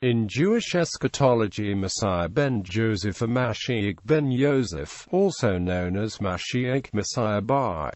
In Jewish eschatology, Messiah ben Joseph or Mashiach ben Yoseph, also known as Mashiach Messiah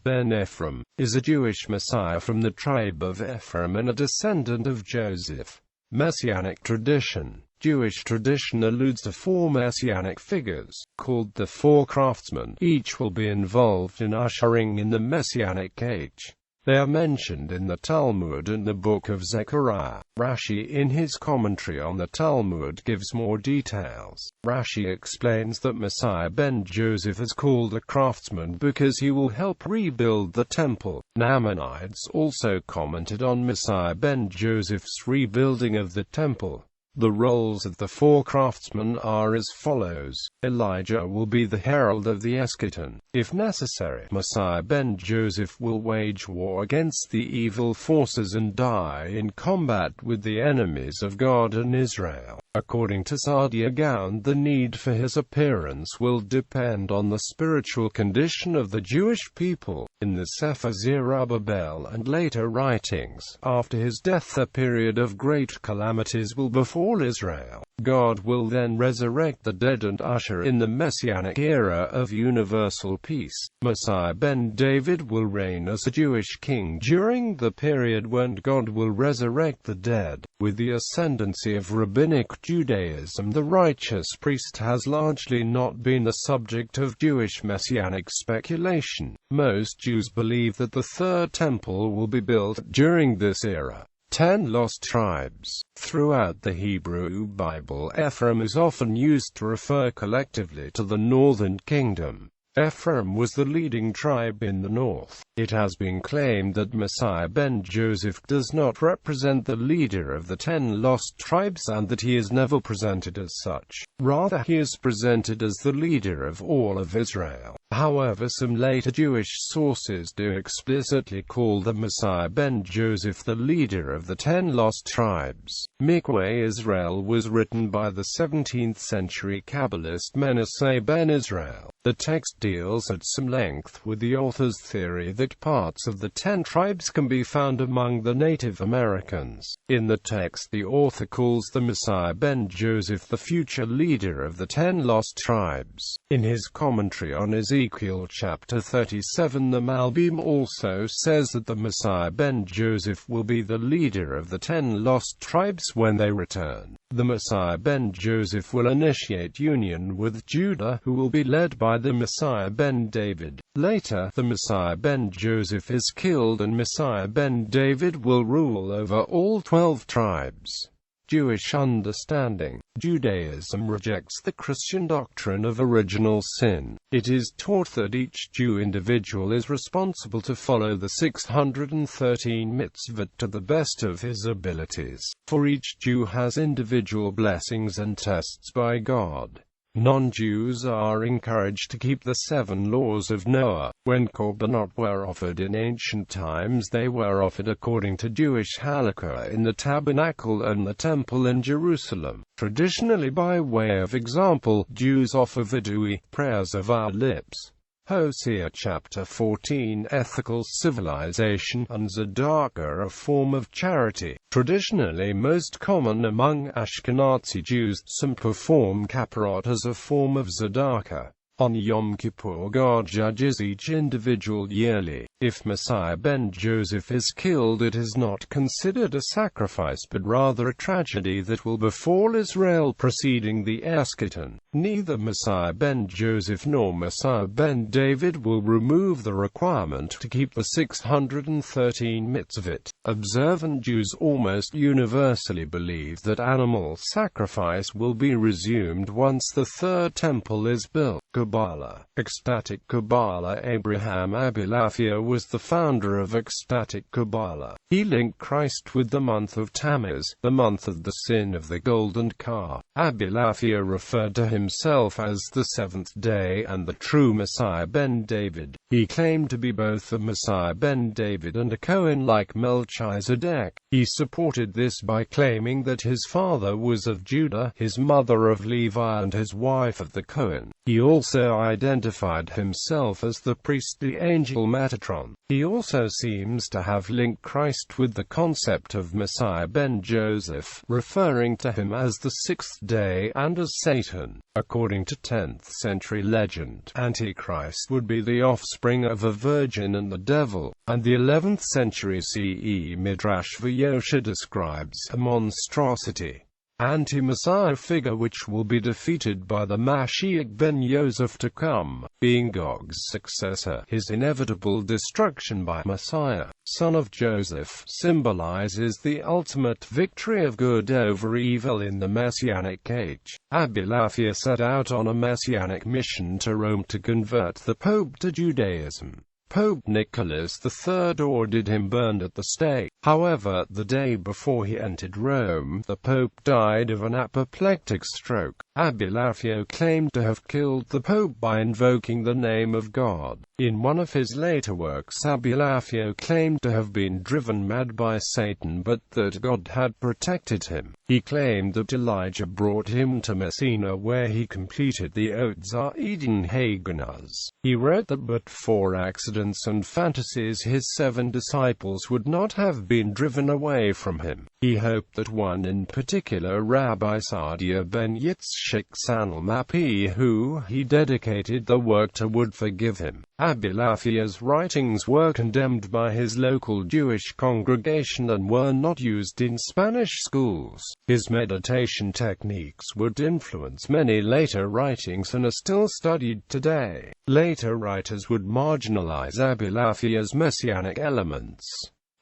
ben Ephraim, is a Jewish Messiah from the tribe of Ephraim and a descendant of Joseph. Messianic tradition. Jewish tradition alludes to four messianic figures, called the four craftsmen. Each will be involved in ushering in the Messianic age. They are mentioned in the Talmud and the book of Zechariah. Rashi in his commentary on the Talmud gives more details. Rashi explains that Messiah ben Joseph is called a craftsman because he will help rebuild the temple. Maimonides also commented on Messiah ben Joseph's rebuilding of the temple. The roles of the four craftsmen are as follows. Elijah will be the herald of the eschaton. If necessary, Messiah ben Joseph will wage war against the evil forces and die in combat with the enemies of God and Israel. According to Saadia Gaon, the need for his appearance will depend on the spiritual condition of the Jewish people. In the Sefer Zerubbabel and later writings, after his death a period of great calamities will befall Israel. God will then resurrect the dead and usher in the Messianic era of universal peace. Messiah ben David will reign as a Jewish king during the period when God will resurrect the dead. With the ascendancy of Rabbinic Judaism, the righteous priest has largely not been the subject of Jewish Messianic speculation. Most Jews believe that the third temple will be built during this era. 10 lost tribes. Throughout the Hebrew Bible, Ephraim is often used to refer collectively to the northern kingdom. Ephraim was the leading tribe in the north. It has been claimed that Messiah ben Joseph does not represent the leader of the 10 lost tribes and that he is never presented as such. Rather, he is presented as the leader of all of Israel. However, some later Jewish sources do explicitly call the Messiah ben Joseph the leader of the 10 lost tribes. Mikveh Israel was written by the 17th century Kabbalist Manasseh ben Israel. The text deals at some length with the author's theory that parts of the 10 tribes can be found among the Native Americans. In the text, the author calls the Messiah ben Joseph the future leader of the 10 lost tribes. In his commentary on Ezekiel chapter 37, the Malbim also says that the Messiah ben Joseph will be the leader of the 10 lost tribes when they return. The Messiah ben Joseph will initiate union with Judah, who will be led by the Messiah ben David. Later, the Messiah ben Joseph is killed and Messiah ben David will rule over all 12 tribes. Jewish understanding. Judaism rejects the Christian doctrine of original sin. It is taught that each Jew individual is responsible to follow the 613 mitzvot to the best of his abilities. For each Jew has individual blessings and tests by God. Non-Jews are encouraged to keep the 7 laws of Noah. When korbanot were offered in ancient times, they were offered according to Jewish halakha in the tabernacle and the temple in Jerusalem. Traditionally, by way of example, Jews offer vidui, prayers of our lips. Hosea chapter 14, ethical civilization, and tzedakah, a form of charity. Traditionally most common among Ashkenazi Jews, some perform kaparot as a form of tzedakah. On Yom Kippur, God judges each individual yearly. If Messiah ben Joseph is killed, it is not considered a sacrifice but rather a tragedy that will befall Israel preceding the eschaton. Neither Messiah ben Joseph nor Messiah ben David will remove the requirement to keep the 613 mitzvot. Observant Jews almost universally believe that animal sacrifice will be resumed once the third temple is built. Kabbalah. Ecstatic Kabbalah. Abraham Abulafia was the founder of ecstatic Kabbalah. He linked Christ with the month of Tammuz, the month of the sin of the golden calf. Abulafia referred to himself as the seventh day and the true Messiah ben David. He claimed to be both the Messiah ben David and a Cohen like Melchizedek. He supported this by claiming that his father was of Judah, his mother of Levi, and his wife of the Cohen. He also also identified himself as the priestly angel Metatron. He also seems to have linked Christ with the concept of Messiah ben Joseph, referring to him as the sixth day and as Satan. According to 10th century legend, Antichrist would be the offspring of a virgin and the devil, and the 11th century CE Midrash Vayosha describes a monstrosity, anti-Messiah figure which will be defeated by the Mashiach ben Yoseph to come, being Gog's successor. His inevitable destruction by Messiah, son of Joseph, symbolizes the ultimate victory of good over evil in the Messianic age. Abulafia set out on a Messianic mission to Rome to convert the Pope to Judaism. Pope Nicholas III ordered him burned at the stake. However, the day before he entered Rome, the Pope died of an apoplectic stroke. Abulafia claimed to have killed the Pope by invoking the name of God. In one of his later works, Abulafia claimed to have been driven mad by Satan but that God had protected him. He claimed that Elijah brought him to Messina where he completed the Otzar Eden Haganahs. He wrote that but for accidents and fantasies his 7 disciples would not have been driven away from him. He hoped that one in particular, Rabbi Saadia ben Yitzchak Sanalmapi, who he dedicated the work to, would forgive him. Abulafia's writings were condemned by his local Jewish congregation and were not used in Spanish schools. His meditation techniques would influence many later writings and are still studied today. Later writers would marginalize Abulafia's messianic elements.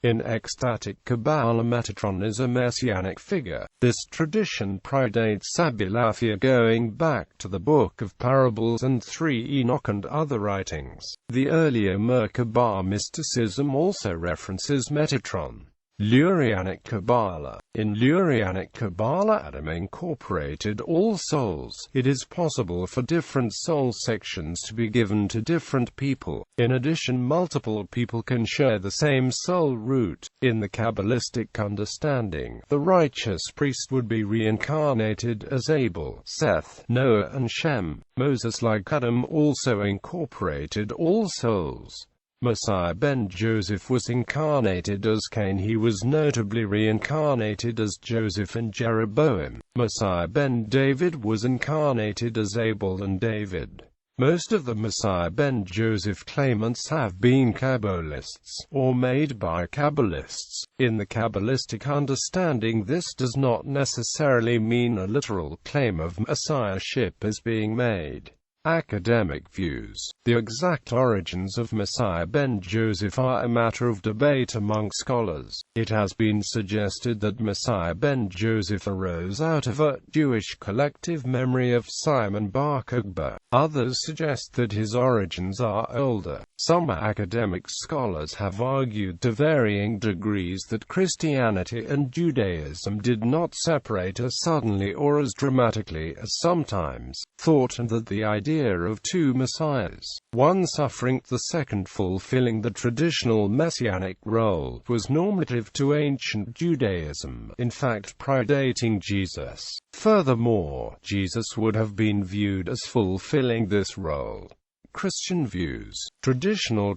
In ecstatic Kabbalah, Metatron is a messianic figure. This tradition predates Abulafia, going back to the Book of Parables and 3 Enoch and other writings. The earlier Merkabah mysticism also references Metatron. Lurianic Kabbalah. In Lurianic Kabbalah, Adam incorporated all souls. It is possible for different soul sections to be given to different people. In addition, multiple people can share the same soul root. In the Kabbalistic understanding, the righteous priest would be reincarnated as Abel, Seth, Noah and Shem. Moses, like Adam, also incorporated all souls. Messiah ben Joseph was incarnated as Cain. He was notably reincarnated as Joseph and Jeroboam. Messiah ben David was incarnated as Abel and David. Most of the Messiah ben Joseph claimants have been Kabbalists, or made by Kabbalists. In the Kabbalistic understanding, this does not necessarily mean a literal claim of messiahship is being made. Academic views. The exact origins of Messiah ben Joseph are a matter of debate among scholars. It has been suggested that Messiah ben Joseph arose out of a Jewish collective memory of Simon bar Kokhba. Others suggest that his origins are older. Some academic scholars have argued to varying degrees that Christianity and Judaism did not separate as suddenly or as dramatically as sometimes thought, and that the idea of 2 messiahs, one suffering, the second fulfilling the traditional messianic role, was normative to ancient Judaism, in fact predating Jesus. Furthermore, Jesus would have been viewed as fulfilling this role. Christian views. Traditional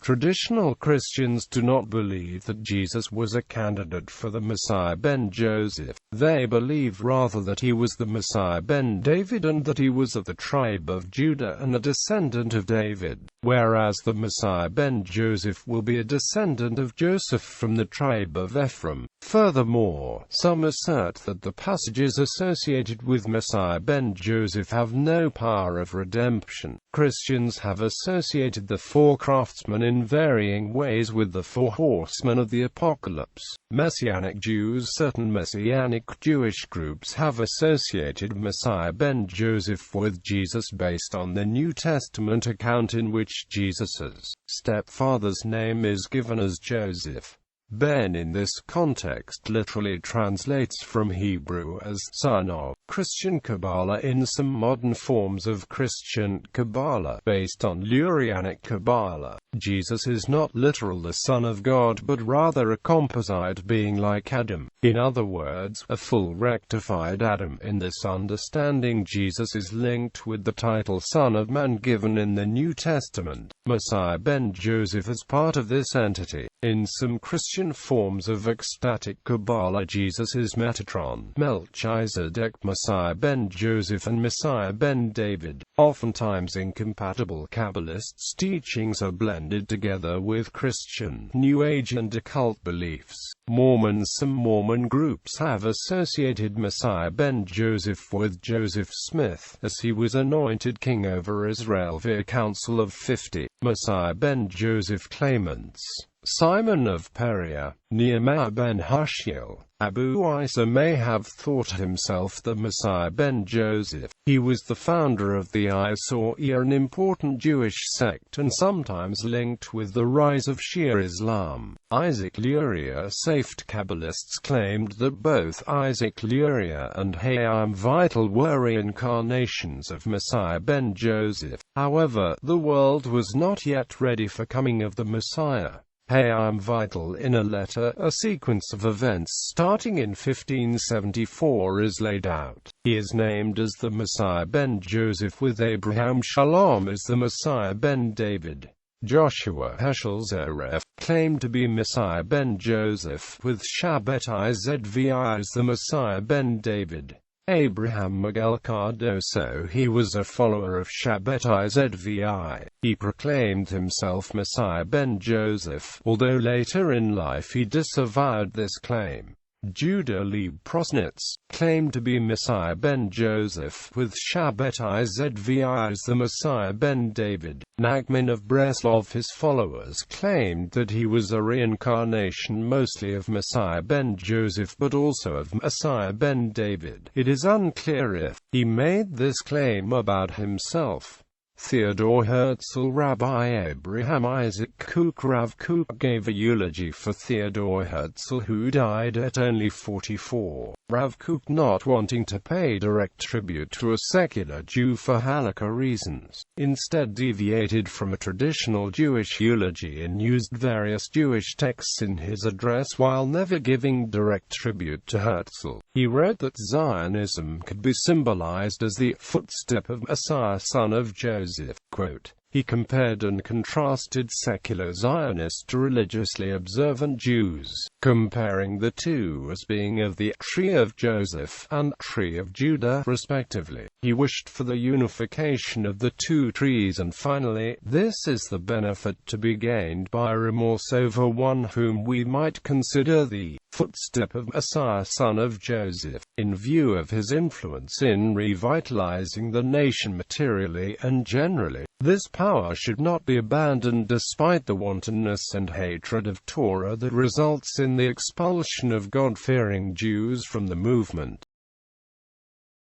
Christians do not believe that Jesus was a candidate for the Messiah ben Joseph. They believe rather that he was the Messiah ben David and that he was of the tribe of Judah and a descendant of David, whereas the Messiah ben Joseph will be a descendant of Joseph from the tribe of Ephraim. Furthermore, some assert that the passages associated with Messiah ben Joseph have no power of redemption. Christians have associated the 4 craftsmen in varying ways with the 4 horsemen of the apocalypse. Messianic Jews. Certain Messianic Jewish groups have associated Messiah ben Joseph with Jesus based on the New Testament account in which Jesus' stepfather's name is given as Joseph. Ben in this context literally translates from Hebrew as son of. Christian Kabbalah. In some modern forms of Christian Kabbalah, based on Lurianic Kabbalah, Jesus is not literal the Son of God but rather a composite being like Adam. In other words, a full rectified Adam. In this understanding, Jesus is linked with the title Son of Man given in the New Testament. Messiah ben Joseph as part of this entity. In some Christian forms of ecstatic Kabbalah, Jesus is Metatron, Melchizedek, Messiah ben Joseph and Messiah ben David. Oftentimes incompatible Kabbalists' teachings are blended together with Christian, New Age and occult beliefs. Mormons. Some Mormon groups have associated Messiah ben Joseph with Joseph Smith, as he was anointed king over Israel via Council of 50. Messiah ben Joseph claimants: Simon of Perea, Nehemiah ben Hushiel, Abu Isa may have thought himself the Messiah ben Joseph. He was the founder of the Isauriya, an important Jewish sect and sometimes linked with the rise of Shia Islam. Isaac Luria. Safed Kabbalists claimed that both Isaac Luria and Hayam Vital were reincarnations of Messiah ben Joseph. However, the world was not yet ready for coming of the Messiah. Hayam Vital, in a letter, a sequence of events starting in 1574 is laid out. He is named as the Messiah ben Joseph, with Abraham Shalom as the Messiah ben David. Joshua Heschel Zeref claimed to be Messiah ben Joseph, with Shabbat Izvi as the Messiah ben David. Abraham Miguel Cardoso. He was a follower of Shabbat Izvi. He proclaimed himself Messiah ben Joseph, although later in life he disavowed this claim. Judah Leib Prosnitz claimed to be Messiah ben Joseph, with Shabbat Izvi as the Messiah ben David. Nachman of Breslov. His followers claimed that he was a reincarnation mostly of Messiah ben Joseph but also of Messiah ben David. It is unclear if he made this claim about himself. Theodor Herzl. Rabbi Abraham Isaac Kook. Rav Kook gave a eulogy for Theodor Herzl, who died at only 44. Rav Kook, not wanting to pay direct tribute to a secular Jew for halakha reasons, instead deviated from a traditional Jewish eulogy and used various Jewish texts in his address while never giving direct tribute to Herzl. He wrote that Zionism could be symbolized as the footstep of Messiah, son of Joseph. Quote, he compared and contrasted secular Zionists to religiously observant Jews, comparing the two as being of the tree of Joseph and tree of Judah, respectively. He wished for the unification of the two trees, and finally, this is the benefit to be gained by remorse over one whom we might consider the footstep of Messiah, son of Joseph, in view of his influence in revitalizing the nation materially and generally. This power should not be abandoned despite the wantonness and hatred of Torah that results in the expulsion of God-fearing Jews from the movement.